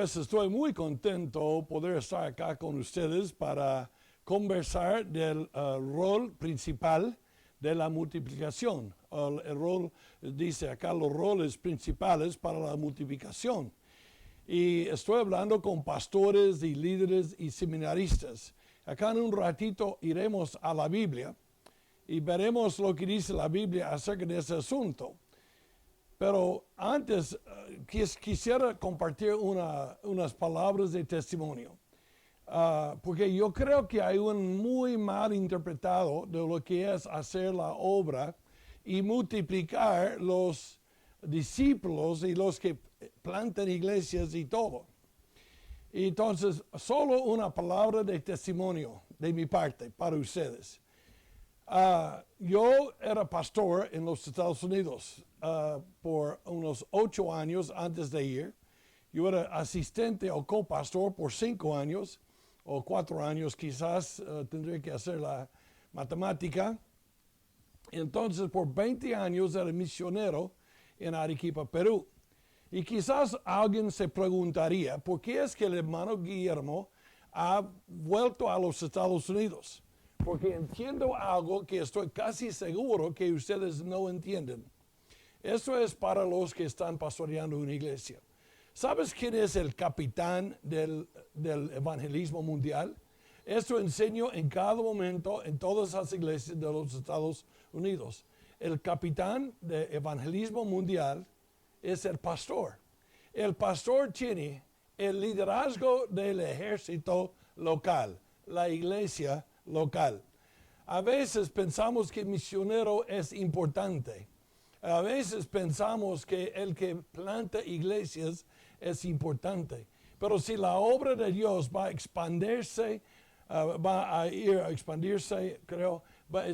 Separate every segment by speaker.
Speaker 1: Pues estoy muy contento poder estar acá con ustedes para conversar del rol principal de la multiplicación. El rol, dice acá, los roles principales para la multiplicación. Y estoy hablando con pastores y líderes y seminaristas. Acá en un ratito iremos a la Biblia y veremos lo que dice la Biblia acerca de ese asunto. Pero antes quisiera compartir unas palabras de testimonio. Porque yo creo que hay un muy mal interpretado de lo que es hacer la obra y multiplicar los discípulos y los que plantan iglesias y todo. Entonces, solo una palabra de testimonio de mi parte para ustedes. Yo era pastor en los Estados Unidos por unos 8 años antes de ir. Yo era asistente o copastor por 5 años o 4 años quizás, tendré que hacer la matemática. Entonces por 20 años era misionero en Arequipa, Perú. Y quizás alguien se preguntaría, ¿por qué es que el hermano Guillermo ha vuelto a los Estados Unidos? Porque entiendo algo que estoy casi seguro que ustedes no entienden. Eso es para los que están pastoreando una iglesia. ¿Sabes quién es el capitán del evangelismo mundial? Eso enseño en cada momento en todas las iglesias de los Estados Unidos. El capitán del evangelismo mundial es el pastor. El pastor tiene el liderazgo del ejército local, la iglesia local. A veces pensamos que el misionero es importante. A veces pensamos que el que planta iglesias es importante. Pero si la obra de Dios va a expandirse,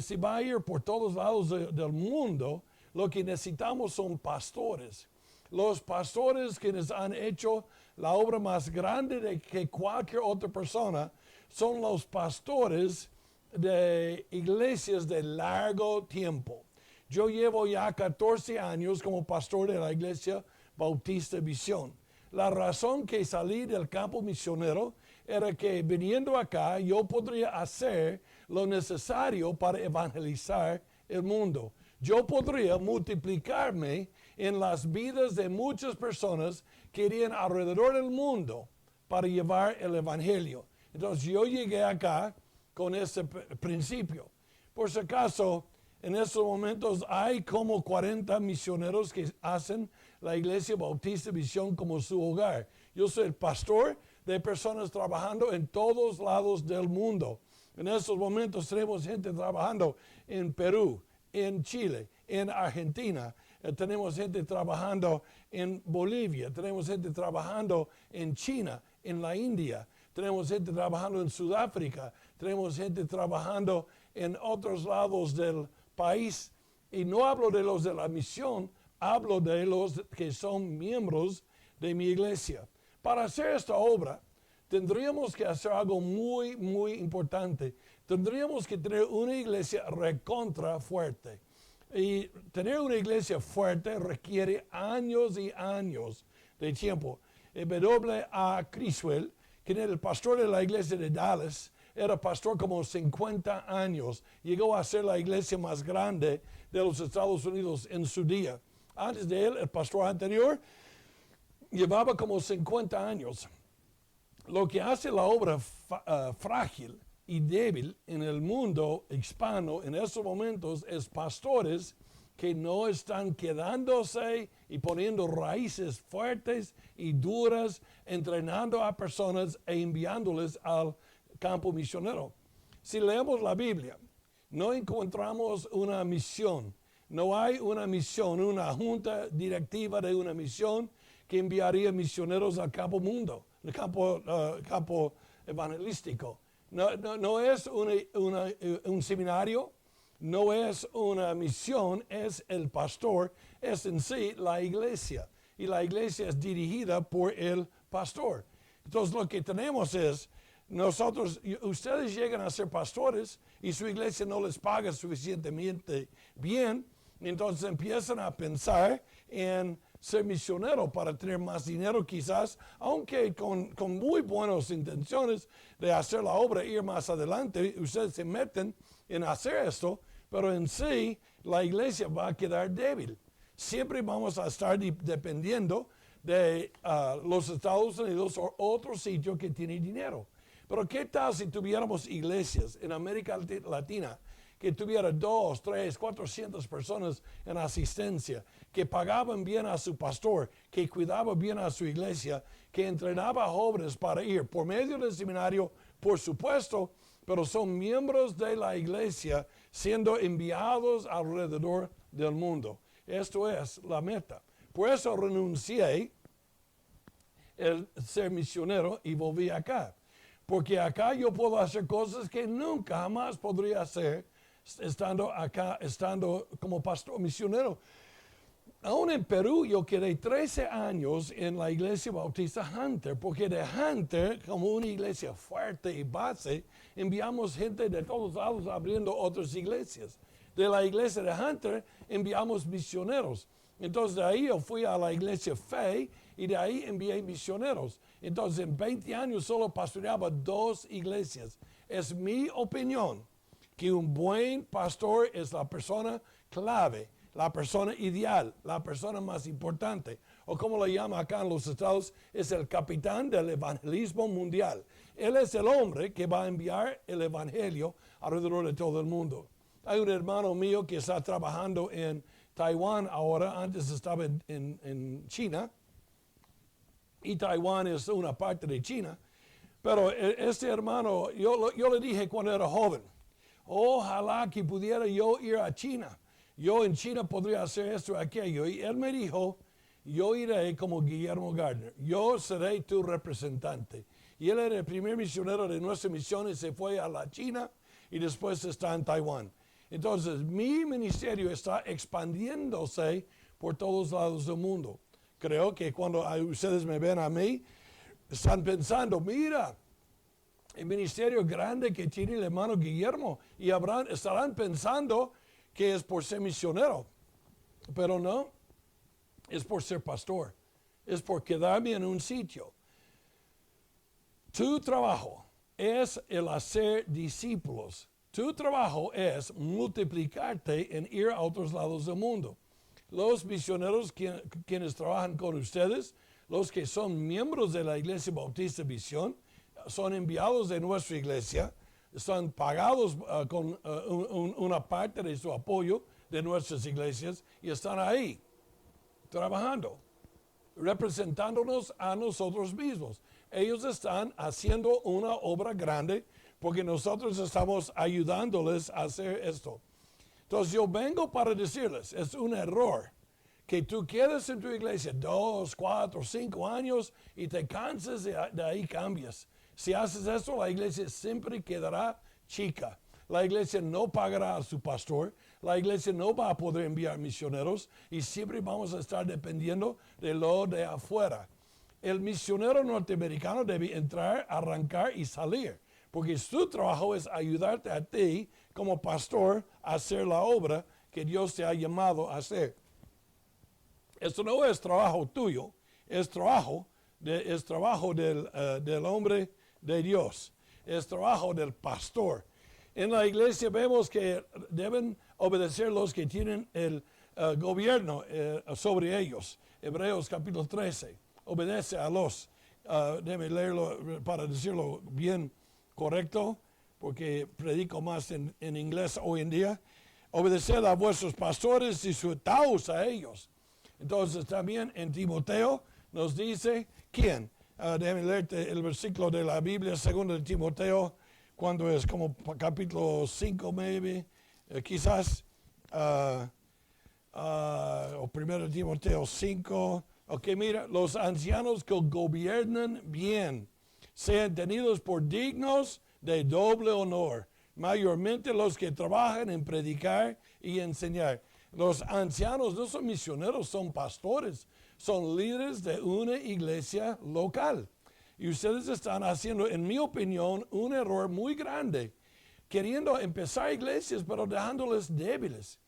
Speaker 1: si va a ir por todos lados del mundo, lo que necesitamos son pastores. Los pastores quienes han hecho la obra más grande de que cualquier otra persona son los pastores de iglesias de largo tiempo. Yo llevo ya 14 años como pastor de la iglesia Bautista Visión. La razón que salí del campo misionero era que viniendo acá yo podría hacer lo necesario para evangelizar el mundo. Yo podría multiplicarme en las vidas de muchas personas que irían alrededor del mundo para llevar el evangelio. Entonces yo llegué acá con ese principio. Por si acaso, en estos momentos hay como 40 misioneros que hacen la iglesia Bautista Visión como su hogar. Yo soy el pastor de personas trabajando en todos lados del mundo. En estos momentos tenemos gente trabajando en Perú, en Chile, en Argentina. Tenemos gente trabajando en Bolivia. Tenemos gente trabajando en China, en la India. Tenemos gente trabajando en Sudáfrica. Tenemos gente trabajando en otros lados del país. Y no hablo de los de la misión, hablo de los que son miembros de mi iglesia. Para hacer esta obra, tendríamos que hacer algo muy, muy importante. Tendríamos que tener una iglesia recontra fuerte. Y tener una iglesia fuerte requiere años y años de tiempo. W.A. Criswell, quien era el pastor de la iglesia de Dallas, era pastor como 50 años. Llegó a ser la iglesia más grande de los Estados Unidos en su día. Antes de él, el pastor anterior llevaba como 50 años. Lo que hace la obra frágil y débil en el mundo hispano en estos momentos es pastores que no están quedándose y poniendo raíces fuertes y duras, entrenando a personas e enviándoles al campo misionero. Si leemos la Biblia, no encontramos una misión. No hay una misión, una junta directiva de una misión que enviaría misioneros al campo mundo, al campo evangelístico. No es un seminario, no es una misión, es el pastor, es en sí la iglesia. Y la iglesia es dirigida por el pastor. Entonces lo que tenemos es, ustedes llegan a ser pastores y su iglesia no les paga suficientemente bien, entonces empiezan a pensar en ser misionero para tener más dinero quizás, aunque con muy buenas intenciones de hacer la obra, ir más adelante, ustedes se meten en hacer esto, pero en sí la iglesia va a quedar débil. Siempre vamos a estar dependiendo de los Estados Unidos o otro sitio que tiene dinero. Pero ¿qué tal si tuviéramos iglesias en América Latina que tuviera 200, 300, 400 personas en asistencia, que pagaban bien a su pastor, que cuidaba bien a su iglesia, que entrenaba a jóvenes para ir por medio del seminario, por supuesto, pero son miembros de la iglesia siendo enviados alrededor del mundo? Esto es la meta. Por eso renuncié el ser misionero y volví acá. Porque acá yo puedo hacer cosas que nunca jamás podría hacer estando acá, estando como pastor misionero. Aún en Perú yo quedé 13 años en la iglesia bautista Hunter, porque de Hunter, como una iglesia fuerte y base, enviamos gente de todos lados abriendo otras iglesias. De la iglesia de Hunter enviamos misioneros. Entonces de ahí yo fui a la iglesia Fe y de ahí envié misioneros. Entonces en 20 años solo pastoreaba 2 iglesias. Es mi opinión que un buen pastor es la persona clave, la persona ideal, la persona más importante. O como lo llama acá en los Estados, es el capitán del evangelismo mundial. Él es el hombre que va a enviar el evangelio alrededor de todo el mundo. Hay un hermano mío que está trabajando en Taiwán ahora, antes estaba en China, y Taiwán es una parte de China, pero este hermano, yo le dije cuando era joven, ojalá que pudiera yo ir a China, yo en China podría hacer esto y aquello, y él me dijo, yo iré como Guillermo Gardner, yo seré tu representante, y él era el primer misionero de nuestra misión y se fue a la China, y después está en Taiwán. Entonces, mi ministerio está expandiéndose por todos lados del mundo. Creo que cuando ustedes me ven a mí, están pensando, mira, el ministerio grande que tiene el hermano Guillermo, y estarán pensando que es por ser misionero. Pero no, es por ser pastor. Es por quedarme en un sitio. Tu trabajo es el hacer discípulos. Tu trabajo es multiplicarte en ir a otros lados del mundo. Los misioneros quienes trabajan con ustedes, los que son miembros de la Iglesia Bautista Visión, son enviados de nuestra iglesia, están pagados con una parte de su apoyo de nuestras iglesias y están ahí, trabajando, representándonos a nosotros mismos. Ellos están haciendo una obra grande porque nosotros estamos ayudándoles a hacer esto. Entonces yo vengo para decirles, es un error que tú quedes en tu iglesia 2, 4, 5 años y te canses de ahí cambias. Si haces eso, la iglesia siempre quedará chica. La iglesia no pagará a su pastor, la iglesia no va a poder enviar misioneros y siempre vamos a estar dependiendo de lo de afuera. El misionero norteamericano debe entrar, arrancar y salir. Porque su trabajo es ayudarte a ti como pastor a hacer la obra que Dios te ha llamado a hacer. Esto no es trabajo tuyo, es trabajo del hombre de Dios, es trabajo del pastor. En la iglesia vemos que deben obedecer los que tienen el gobierno sobre ellos. Hebreos capítulo 13, obedece a los, déjeme leerlo para decirlo bien correcto, porque predico más en inglés hoy en día. Obedeced a vuestros pastores y sujetaos a ellos. Entonces también en Timoteo nos dice, ¿quién? Déjame leerte el versículo de la Biblia, 2 de Timoteo, cuando es como capítulo 5, maybe, quizás, o 1 Timoteo 5. Ok, mira, los ancianos que gobiernan bien sean tenidos por dignos de doble honor, mayormente los que trabajan en predicar y enseñar. Los ancianos no son misioneros, son pastores, son líderes de una iglesia local. Y ustedes están haciendo, en mi opinión, un error muy grande, queriendo empezar iglesias, pero dejándoles débiles.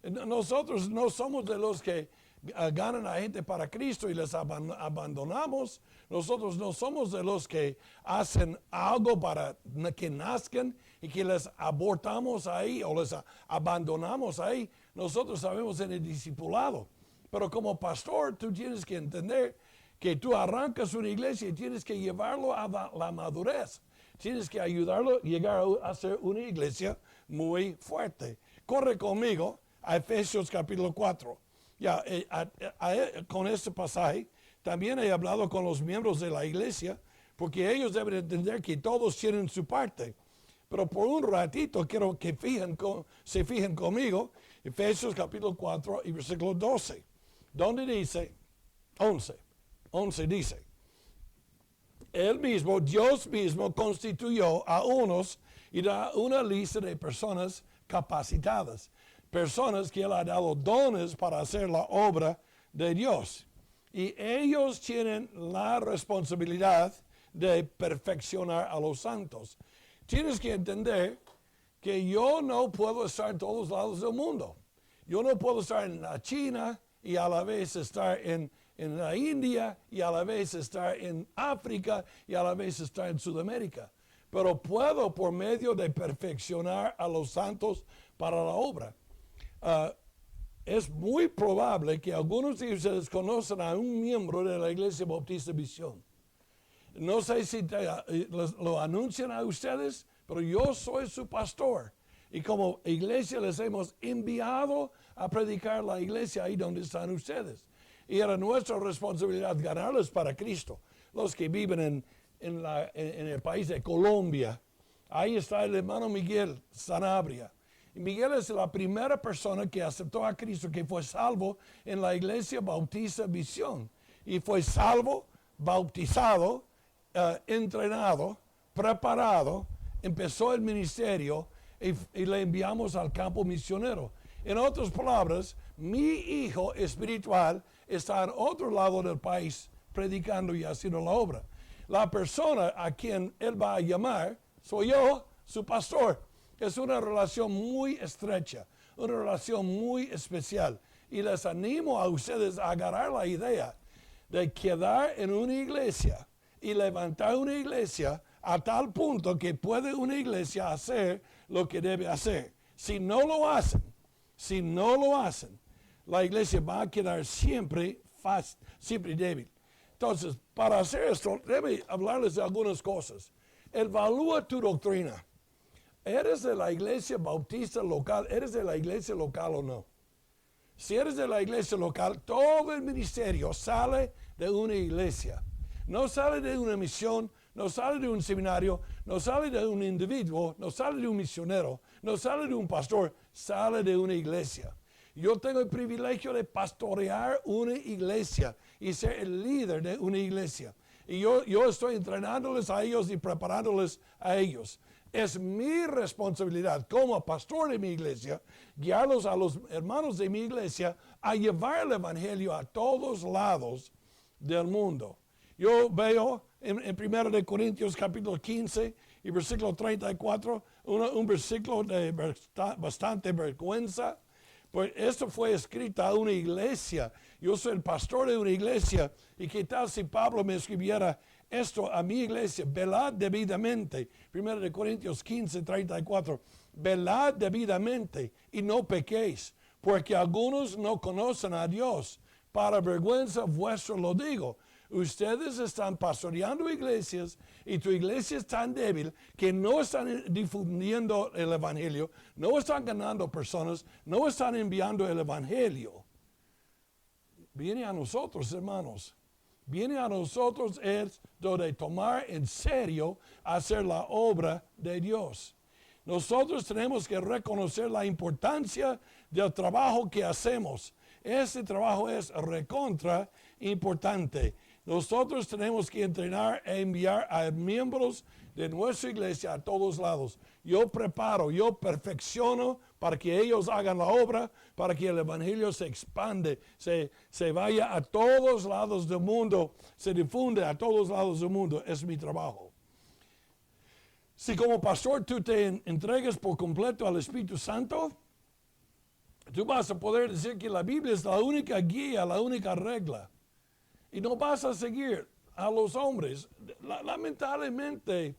Speaker 1: Nosotros no somos de los que ganan a gente para Cristo y les abandonamos. Nosotros no somos de los que hacen algo para que nazcan y que les abortamos ahí o les abandonamos ahí. Nosotros sabemos en el discipulado. Pero como pastor, tú tienes que entender que tú arrancas una iglesia y tienes que llevarlo a la madurez. Tienes que ayudarlo a llegar a ser una iglesia muy fuerte. Corre conmigo a Efesios capítulo 4. Ya, con este pasaje también he hablado con los miembros de la iglesia, porque ellos deben entender que todos tienen su parte. Pero por un ratito quiero que se fijen conmigo, Efesios capítulo 4 y versículo 12, donde dice, 11 dice, Él mismo, Dios mismo, constituyó a unos y da una lista de personas capacitadas, personas que Él ha dado dones para hacer la obra de Dios. Y ellos tienen la responsabilidad de perfeccionar a los santos. Tienes que entender que yo no puedo estar en todos lados del mundo. Yo no puedo estar en la China y a la vez estar en la India y a la vez estar en África y a la vez estar en Sudamérica. Pero puedo por medio de perfeccionar a los santos para la obra. Es muy probable que algunos de ustedes conozcan a un miembro de la Iglesia Bautista Visión. No sé si lo anuncian a ustedes, pero yo soy su pastor. Y como iglesia les hemos enviado a predicar la iglesia ahí donde están ustedes. Y era nuestra responsabilidad ganarles para Cristo. Los que viven en el país de Colombia. Ahí está el hermano Miguel Sanabria. Y Miguel es la primera persona que aceptó a Cristo, que fue salvo en la iglesia Bautista Visión. Y fue salvo, bautizado, entrenado, preparado, empezó el ministerio y le enviamos al campo misionero. En otras palabras, mi hijo espiritual está en otro lado del país predicando y haciendo la obra. La persona a quien él va a llamar soy yo, su pastor. Es una relación muy estrecha, una relación muy especial. Y les animo a ustedes a agarrar la idea de quedar en una iglesia y levantar una iglesia a tal punto que puede una iglesia hacer lo que debe hacer. Si no lo hacen, la iglesia va a quedar siempre débil. Entonces, para hacer esto, debe hablarles de algunas cosas. Evalúa tu doctrina. ¿Eres de la iglesia bautista local? ¿Eres de la iglesia local o no? Si eres de la iglesia local, todo el ministerio sale de una iglesia. No sale de una misión, no sale de un seminario, no sale de un individuo, no sale de un misionero, no sale de un pastor, sale de una iglesia. Yo tengo el privilegio de pastorear una iglesia y ser el líder de una iglesia. Y yo estoy entrenándoles a ellos y preparándoles a ellos. Es mi responsabilidad como pastor de mi iglesia, guiarlos a los hermanos de mi iglesia a llevar el evangelio a todos lados del mundo. Yo veo en 1 Corintios capítulo 15 y versículo 34, un versículo de bastante vergüenza. Pues esto fue escrito a una iglesia. Yo soy el pastor de una iglesia. ¿Y qué tal si Pablo me escribiera esto a mi iglesia? Velad debidamente. 1 Corintios 15, 34. Velad debidamente y no pequéis, porque algunos no conocen a Dios. Para vergüenza vuestra lo digo. Ustedes están pastoreando iglesias y tu iglesia es tan débil que no están difundiendo el evangelio, no están ganando personas, no están enviando el evangelio. Viene a nosotros, hermanos. Viene a nosotros esto de tomar en serio hacer la obra de Dios. Nosotros tenemos que reconocer la importancia del trabajo que hacemos. Este trabajo es recontra importante. Nosotros tenemos que entrenar e enviar a miembros de nuestra iglesia a todos lados. Yo preparo, yo perfecciono para que ellos hagan la obra, para que el evangelio se expande, se vaya a todos lados del mundo, se difunde a todos lados del mundo. Es mi trabajo. Si como pastor tú te entregas por completo al Espíritu Santo, tú vas a poder decir que la Biblia es la única guía, la única regla. Y no vas a seguir a los hombres. Lamentablemente,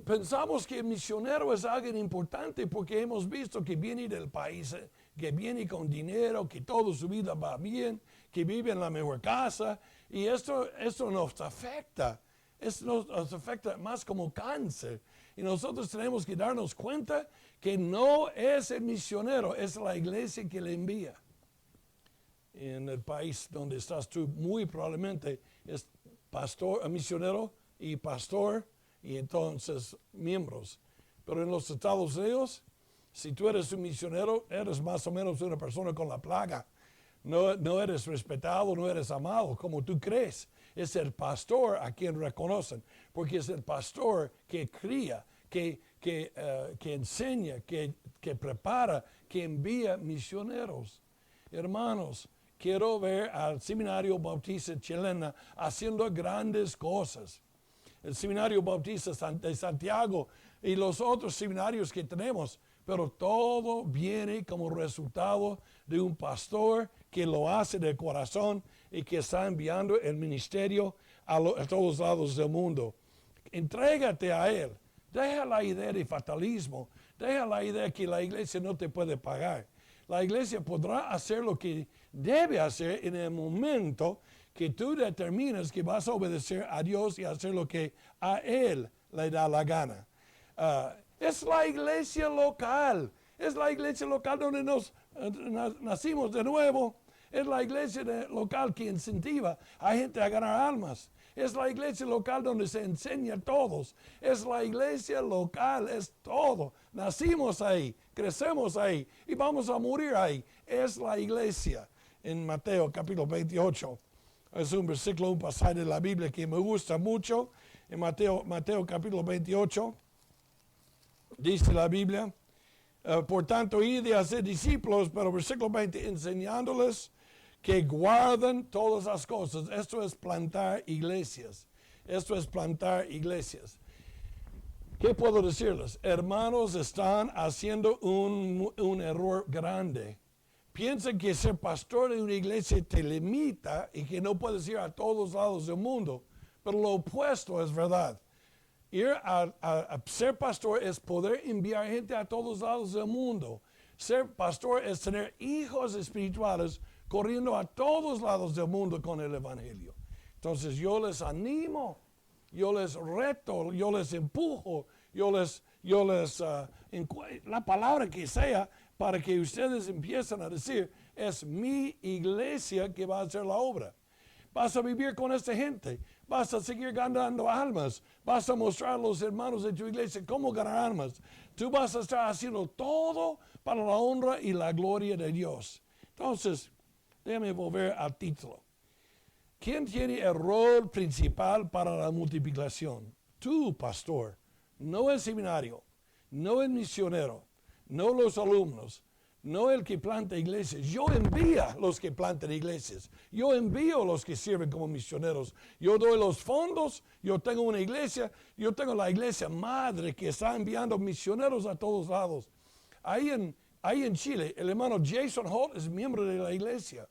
Speaker 1: pensamos que el misionero es alguien importante porque hemos visto que viene del país, que viene con dinero, que toda su vida va bien, que vive en la mejor casa. Y esto nos afecta. Esto nos afecta más como cáncer. Y nosotros tenemos que darnos cuenta que no es el misionero, es la iglesia que le envía. En el país donde estás tú, muy probablemente es pastor, misionero y pastor, y entonces miembros. Pero en los Estados Unidos, si tú eres un misionero, eres más o menos una persona con la plaga. No eres respetado, no eres amado como tú crees. Es el pastor a quien reconocen, porque es el pastor que cría, que enseña, que prepara, que envía misioneros. Hermanos, quiero ver al Seminario Bautista Chilena haciendo grandes cosas. El Seminario Bautista de Santiago y los otros seminarios que tenemos, pero todo viene como resultado de un pastor que lo hace de corazón y que está enviando el ministerio a todos lados del mundo. Entrégate a Él. Deja la idea de fatalismo. Deja la idea que la iglesia no te puede pagar. La iglesia podrá hacer lo que debe hacer en el momento que tú determinas que vas a obedecer a Dios y hacer lo que a Él le da la gana. Es la iglesia local. Es la iglesia local donde nacimos de nuevo. Es la iglesia local que incentiva a gente a ganar almas. Es la iglesia local donde se enseña a todos. Es la iglesia local, es todo. Nacimos ahí, crecemos ahí y vamos a morir ahí. Es la iglesia. En Mateo capítulo 28, es un versículo, un pasaje de la Biblia que me gusta mucho. En Mateo capítulo 28, dice la Biblia, por tanto, id y hacer discípulos, pero versículo 20, enseñándoles que guardan todas las cosas. Esto es plantar iglesias. Esto es plantar iglesias. ¿Qué puedo decirles? Hermanos, están haciendo un error grande. Piensan que ser pastor de una iglesia te limita y que no puedes ir a todos lados del mundo. Pero lo opuesto es verdad. Ir a ser pastor es poder enviar gente a todos lados del mundo. Ser pastor es tener hijos espirituales corriendo a todos lados del mundo con el evangelio. Entonces yo les animo, yo les reto, yo les empujo, la palabra que sea, para que ustedes empiecen a decir, es mi iglesia que va a hacer la obra. Vas a vivir con esta gente, vas a seguir ganando almas, vas a mostrar a los hermanos de tu iglesia cómo ganar almas. Tú vas a estar haciendo todo para la honra y la gloria de Dios. Entonces, déjame volver al título. ¿Quién tiene el rol principal para la multiplicación? Tú, pastor, no el seminario, no el misionero, no los alumnos, no el que planta iglesias. Yo envío a los que plantan iglesias. Yo envío a los que sirven como misioneros. Yo doy los fondos, yo tengo una iglesia, yo tengo la iglesia madre que está enviando misioneros a todos lados. Ahí en Chile, el hermano Jason Holt es miembro de la iglesia.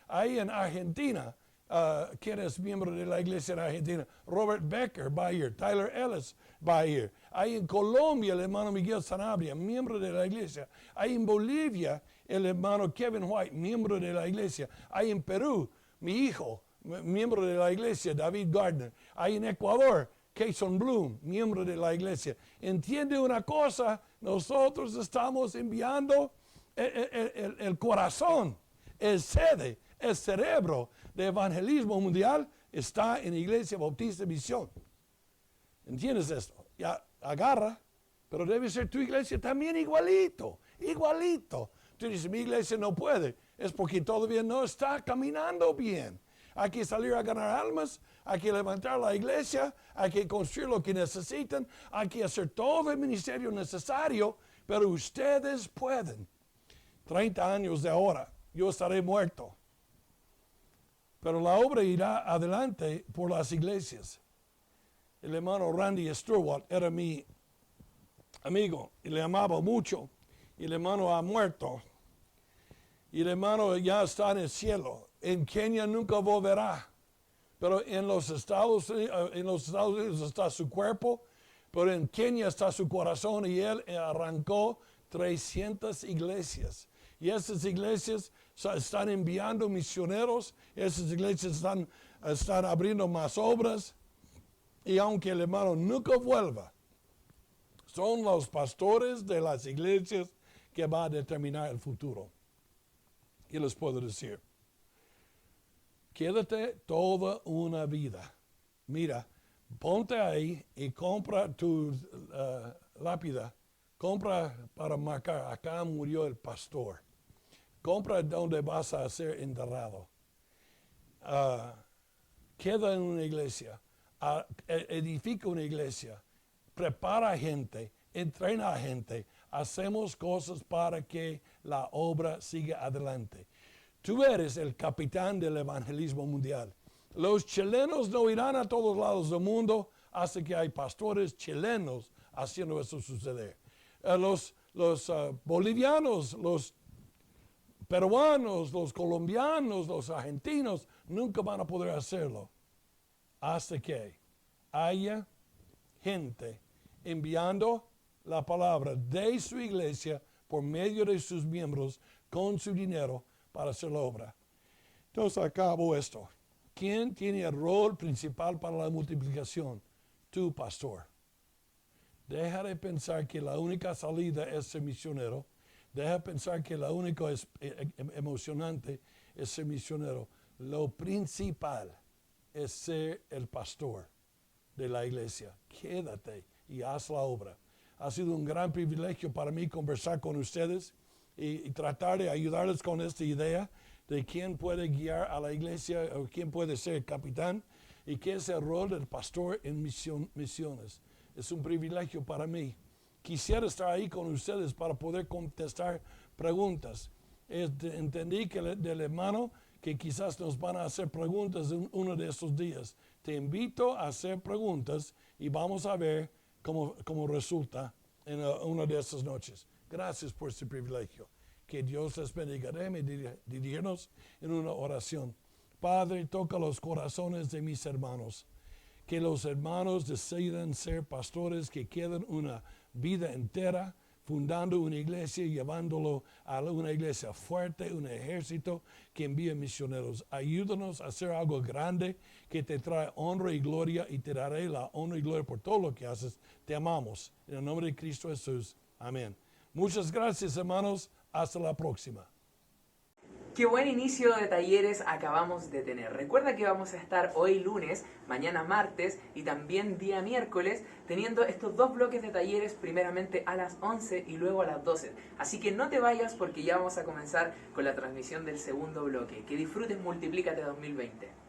Speaker 1: Ahí en Argentina, ¿quién es miembro de la iglesia en Argentina? Robert Becker va a ir, Tyler Ellis va a ir. Ahí en Colombia, el hermano Miguel Sanabria, miembro de la iglesia. Ahí en Bolivia, el hermano Kevin White, miembro de la iglesia. Ahí en Perú, mi hijo, miembro de la iglesia, David Gardner. Ahí en Ecuador, Kayson Bloom, miembro de la iglesia. ¿Entiende una cosa? Nosotros estamos enviando el corazón, el sede, el cerebro de evangelismo mundial está en la Iglesia Bautista Misión. ¿Entiendes esto? Ya agarra, pero debe ser tu iglesia también igualito. Tú dices, mi iglesia no puede. Es porque todavía no está caminando bien. Hay que salir a ganar almas, hay que levantar la iglesia, hay que construir lo que necesitan, hay que hacer todo el ministerio necesario, pero ustedes pueden. 30 años de ahora, yo estaré muerto. Pero la obra irá adelante por las iglesias. El hermano Randy Stewart era mi amigo y le amaba mucho. Y el hermano ha muerto Y el hermano ya está en el cielo. En Kenia nunca volverá. Pero en los Estados Unidos está su cuerpo, pero en Kenia está su corazón y él arrancó 300 iglesias. Y esas iglesias están enviando misioneros, esas iglesias están abriendo más obras. Y aunque el hermano nunca vuelva, son los pastores de las iglesias que van a determinar el futuro. ¿Qué les puedo decir? Quédate toda una vida. Mira, ponte ahí y compra tu lápida. Compra para marcar, acá murió el pastor. Compra donde vas a ser enterrado. Queda en una iglesia. Edifica una iglesia. Prepara gente. Entrena a gente. Hacemos cosas para que la obra siga adelante. Tú eres el capitán del evangelismo mundial. Los chilenos no irán a todos lados del mundo hasta que hay pastores chilenos haciendo eso suceder. Los bolivianos, los peruanos, los colombianos, los argentinos nunca van a poder hacerlo hasta que haya gente enviando la palabra de su iglesia por medio de sus miembros con su dinero para hacer la obra. Entonces acabo esto. ¿Quién tiene el rol principal para la multiplicación? Tú, pastor. Deja de pensar que la única salida es ser misionero. Deja de pensar que la única emocionante es ser misionero. Lo principal es ser el pastor de la iglesia. Quédate y haz la obra. Ha sido un gran privilegio para mí conversar con ustedes y tratar de ayudarles con esta idea de quién puede guiar a la iglesia o quién puede ser el capitán y qué es el rol del pastor en misiones. Es un privilegio para mí. Quisiera estar ahí con ustedes para poder contestar preguntas. Entendí que del hermano que quizás nos van a hacer preguntas en uno de estos días. Te invito a hacer preguntas y vamos a ver cómo resulta en una de estas noches. Gracias por este privilegio. Que Dios les bendiga. Déjenme dirigirnos en una oración. Padre, toca los corazones de mis hermanos. Que los hermanos decidan ser pastores que queden una vida entera fundando una iglesia, llevándolo a una iglesia fuerte, un ejército que envíe misioneros. Ayúdanos a hacer algo grande que te trae honra y gloria y te daré la honra y gloria por todo lo que haces. Te amamos. En el nombre de Cristo Jesús. Amén. Muchas gracias, hermanos. Hasta la próxima.
Speaker 2: Qué buen inicio de talleres acabamos de tener. Recuerda que vamos a estar hoy lunes, mañana martes y también día miércoles teniendo estos dos bloques de talleres, primeramente a las 11 y luego a las 12. Así que no te vayas porque ya vamos a comenzar con la transmisión del segundo bloque. Que disfrutes Multiplícate 2020.